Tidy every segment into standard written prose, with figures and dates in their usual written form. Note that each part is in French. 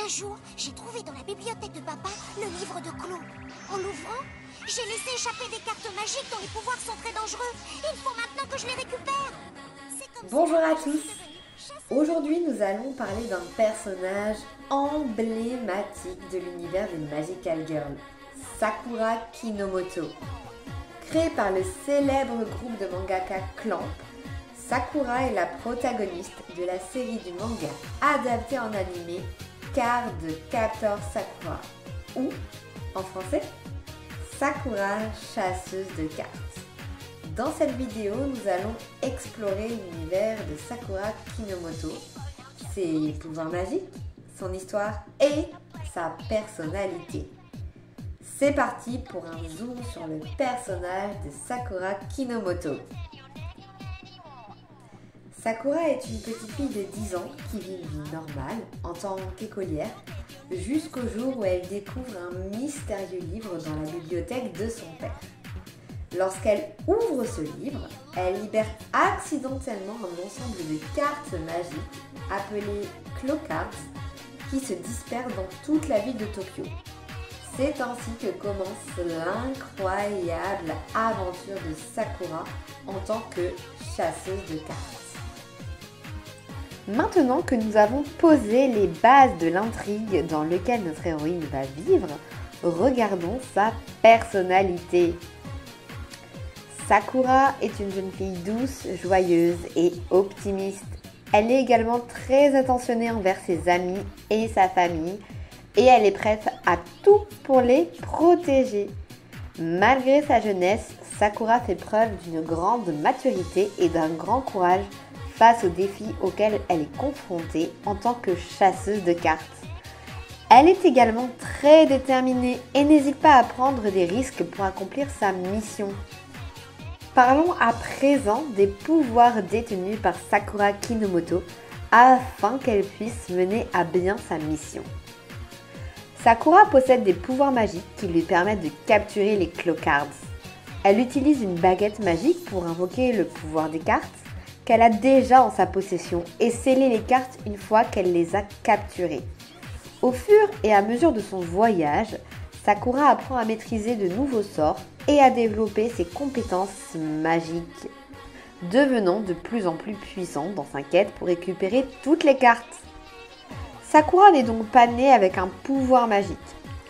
Un jour, j'ai trouvé dans la bibliothèque de papa le livre de Clo. En l'ouvrant, j'ai laissé échapper des cartes magiques dont les pouvoirs sont très dangereux. Il faut maintenant que je les récupère. Bonjour à tous. Aujourd'hui, nous allons parler d'un personnage emblématique de l'univers des Magical Girls, Sakura Kinomoto. Créée par le célèbre groupe de mangaka Clamp, Sakura est la protagoniste de la série du manga adapté en animé Card Captor Sakura, ou, en français, Sakura chasseuse de cartes. Dans cette vidéo, nous allons explorer l'univers de Sakura Kinomoto, ses pouvoirs magiques, son histoire et sa personnalité. C'est parti pour un zoom sur le personnage de Sakura Kinomoto. Sakura est une petite fille de 10 ans qui vit une vie normale en tant qu'écolière jusqu'au jour où elle découvre un mystérieux livre dans la bibliothèque de son père. Lorsqu'elle ouvre ce livre, elle libère accidentellement un ensemble de cartes magiques appelées Clo Cards qui se dispersent dans toute la ville de Tokyo. C'est ainsi que commence l'incroyable aventure de Sakura en tant que chasseuse de cartes. Maintenant que nous avons posé les bases de l'intrigue dans laquelle notre héroïne va vivre, regardons sa personnalité. Sakura est une jeune fille douce, joyeuse et optimiste. Elle est également très attentionnée envers ses amis et sa famille et elle est prête à tout pour les protéger. Malgré sa jeunesse, Sakura fait preuve d'une grande maturité et d'un grand courage face aux défis auxquels elle est confrontée en tant que chasseuse de cartes. Elle est également très déterminée et n'hésite pas à prendre des risques pour accomplir sa mission. Parlons à présent des pouvoirs détenus par Sakura Kinomoto afin qu'elle puisse mener à bien sa mission. Sakura possède des pouvoirs magiques qui lui permettent de capturer les Clo Cards. Elle utilise une baguette magique pour invoquer le pouvoir des cartes qu'elle a déjà en sa possession et sceller les cartes une fois qu'elle les a capturées. Au fur et à mesure de son voyage, Sakura apprend à maîtriser de nouveaux sorts et à développer ses compétences magiques, devenant de plus en plus puissante dans sa quête pour récupérer toutes les cartes. Sakura n'est donc pas née avec un pouvoir magique.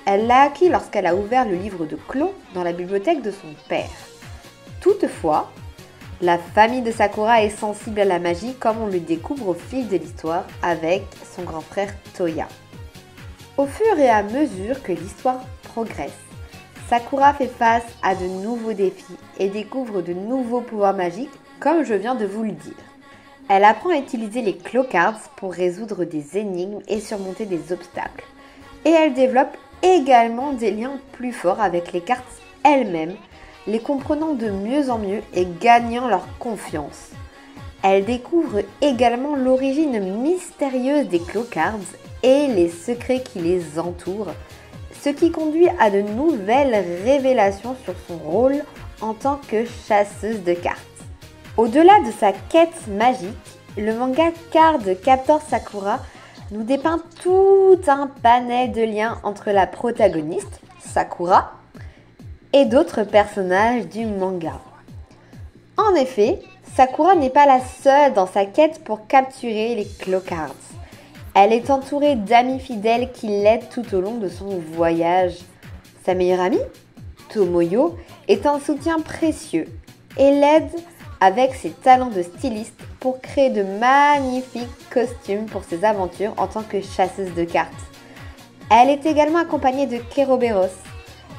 Elle l'a acquis lorsqu'elle a ouvert le livre de Clo dans la bibliothèque de son père. Toutefois, la famille de Sakura est sensible à la magie comme on le découvre au fil de l'histoire avec son grand frère Toya. Au fur et à mesure que l'histoire progresse, Sakura fait face à de nouveaux défis et découvre de nouveaux pouvoirs magiques comme je viens de vous le dire. Elle apprend à utiliser les Clo Cards pour résoudre des énigmes et surmonter des obstacles. Et elle développe également des liens plus forts avec les cartes elles-mêmes, les comprenant de mieux en mieux et gagnant leur confiance. Elle découvre également l'origine mystérieuse des Clo Cards et les secrets qui les entourent, ce qui conduit à de nouvelles révélations sur son rôle en tant que chasseuse de cartes. Au-delà de sa quête magique, le manga Card Captor Sakura nous dépeint tout un panel de liens entre la protagoniste, Sakura, et d'autres personnages du manga. En effet, Sakura n'est pas la seule dans sa quête pour capturer les Clo Cards. Elle est entourée d'amis fidèles qui l'aident tout au long de son voyage. Sa meilleure amie, Tomoyo, est un soutien précieux et l'aide avec ses talents de styliste pour créer de magnifiques costumes pour ses aventures en tant que chasseuse de cartes. Elle est également accompagnée de Keroberos,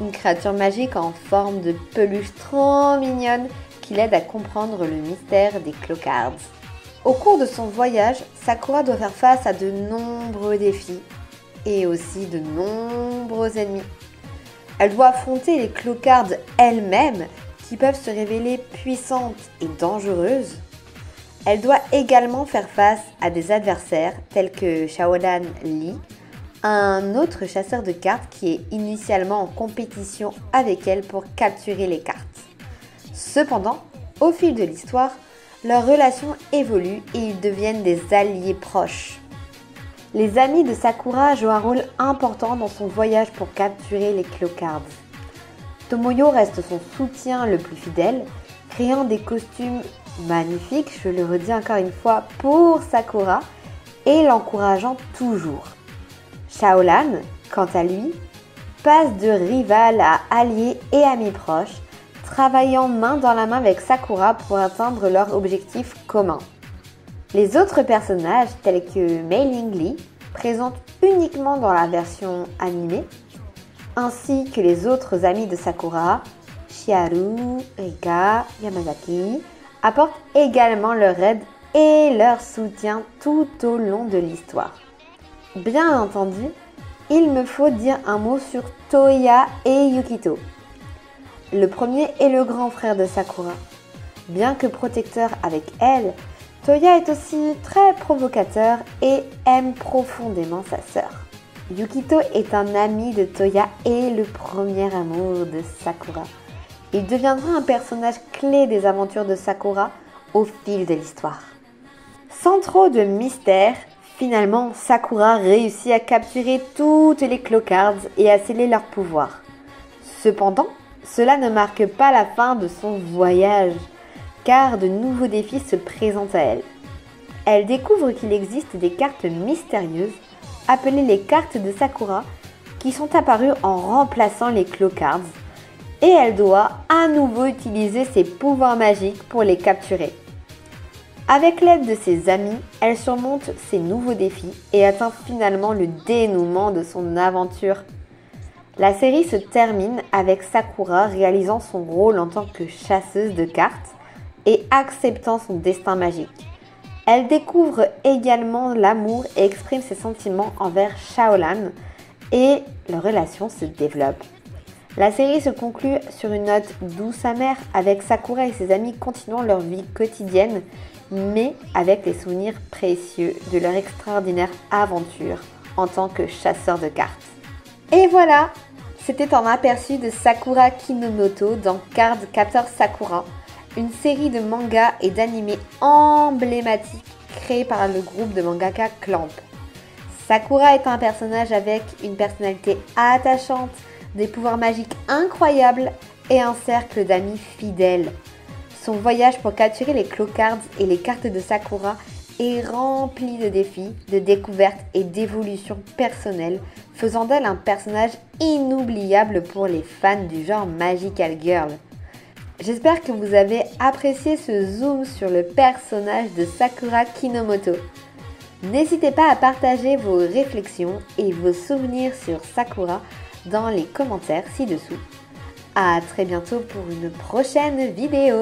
une créature magique en forme de peluche trop mignonne qui l'aide à comprendre le mystère des Clo Cards. Au cours de son voyage, Sakura doit faire face à de nombreux défis et aussi de nombreux ennemis. Elle doit affronter les Clo Cards elle-même qui peuvent se révéler puissantes et dangereuses. Elle doit également faire face à des adversaires tels que Shaodan Lee, un autre chasseur de cartes qui est initialement en compétition avec elle pour capturer les cartes. Cependant, au fil de l'histoire, leur relation évolue et ils deviennent des alliés proches. Les amis de Sakura jouent un rôle important dans son voyage pour capturer les Clocards. Tomoyo reste son soutien le plus fidèle, créant des costumes magnifiques, je le redis encore une fois, pour Sakura et l'encourageant toujours. Shaolan, quant à lui, passe de rival à allié et ami proche, travaillant main dans la main avec Sakura pour atteindre leur objectif commun. Les autres personnages, tels que Mei Ling Li, présents uniquement dans la version animée, ainsi que les autres amis de Sakura, Chiharu, Rika, Yamazaki, apportent également leur aide et leur soutien tout au long de l'histoire. Bien entendu, il me faut dire un mot sur Toya et Yukito. Le premier est le grand frère de Sakura. Bien que protecteur avec elle, Toya est aussi très provocateur et aime profondément sa sœur. Yukito est un ami de Toya et le premier amour de Sakura. Il deviendra un personnage clé des aventures de Sakura au fil de l'histoire. Sans trop de mystère, finalement Sakura réussit à capturer toutes les Clocards et à sceller leur pouvoir. Cependant, cela ne marque pas la fin de son voyage, car de nouveaux défis se présentent à elle. Elle découvre qu'il existe des cartes mystérieuses, appelées les cartes de Sakura, qui sont apparues en remplaçant les Clocards, et elle doit à nouveau utiliser ses pouvoirs magiques pour les capturer. Avec l'aide de ses amis, elle surmonte ces nouveaux défis et atteint finalement le dénouement de son aventure. La série se termine avec Sakura réalisant son rôle en tant que chasseuse de cartes et acceptant son destin magique. Elle découvre également l'amour et exprime ses sentiments envers Shaolan et leur relation se développe. La série se conclut sur une note douce amère avec Sakura et ses amis continuant leur vie quotidienne mais avec les souvenirs précieux de leur extraordinaire aventure en tant que chasseur de cartes. Et voilà, c'était un aperçu de Sakura Kinomoto dans Card Captor Sakura, une série de mangas et d'animés emblématiques créés par le groupe de mangaka Clamp. Sakura est un personnage avec une personnalité attachante, des pouvoirs magiques incroyables et un cercle d'amis fidèles. Son voyage pour capturer les Clocards et les cartes de Sakura est rempli de défis, de découvertes et d'évolutions personnelles, faisant d'elle un personnage inoubliable pour les fans du genre Magical Girl. J'espère que vous avez apprécié ce zoom sur le personnage de Sakura Kinomoto. N'hésitez pas à partager vos réflexions et vos souvenirs sur Sakura dans les commentaires ci-dessous. À très bientôt pour une prochaine vidéo.